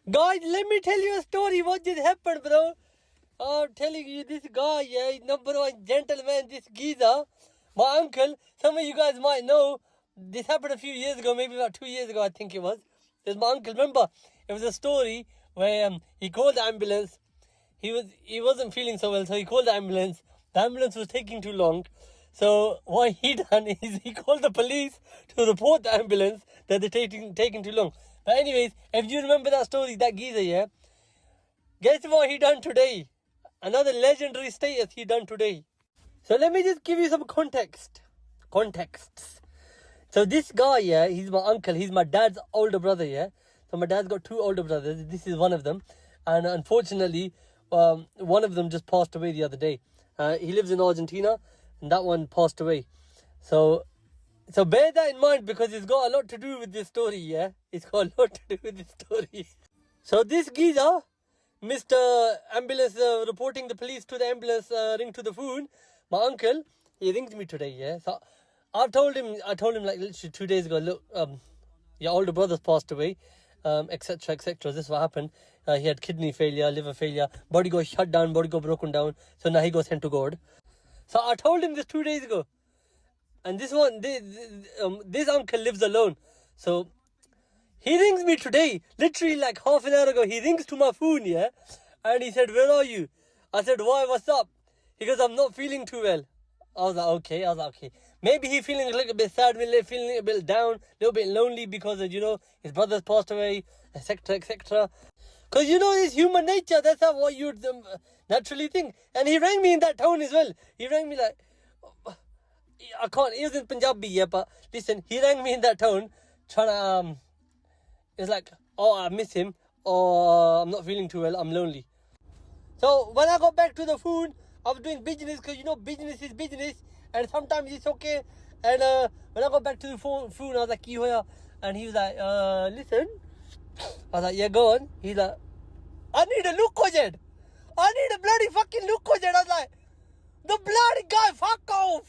Guys, let me tell you a story what just happened, bro. I'm telling you, this guy, yeah, he's number one gentleman, this geezer. My uncle, some of you guys might know, this happened a few years ago, maybe about 2 years ago, I think it was. There's my uncle, remember? It was a story where he called the ambulance. He wasn't feeling so well, so he called the ambulance. The ambulance was taking too long. So what he done is he called the police to report the ambulance that they're taking too long. But anyways, if you remember that story, that geezer, yeah, guess what he done today? Another legendary status he done today. So let me just give you some contexts. So this guy, yeah, he's my uncle. He's my dad's older brother, yeah. So my dad's got two older brothers. This is one of them. And unfortunately, one of them just passed away the other day. He lives in Argentina, and that one passed away. So bear that in mind because it's got a lot to do with this story, yeah? It's got a lot to do with this story. So this geezer, Mr. Ambulance, reporting the police to the ambulance, ring to the phone. My uncle, he rings me today, yeah? So I told him like literally 2 days ago, look, your older brother's passed away, etc., etc. This is what happened. He had kidney failure, liver failure, body got shut down, body got broken down. So now he got sent to God. So I told him this 2 days ago. And this uncle lives alone. So he rings me today, literally like half an hour ago. He rings to my phone, yeah? And he said, where are you? I said, why, what's up? He goes, I'm not feeling too well. I was like, okay. Maybe he feeling a little bit sad, feeling a bit down, a little bit lonely because of, his brother's passed away, etc., etc. Because, it's human nature. That's how what you'd naturally think. And he rang me in that tone as well. He rang me like, I can't, he was in Punjabi, yeah, but listen, he rang me in that tone, trying to, it's like, oh, I miss him, or I'm not feeling too well, I'm lonely. So when I got back to the phone, I was doing business, because business is business, and sometimes it's okay. And when I got back to the phone, I was like, "Ki hoya?" And he was like, listen. I was like, yeah, go on. He's like, I need a Lucozade. I need a bloody fucking Lucozade. I was like, the bloody guy, fuck off.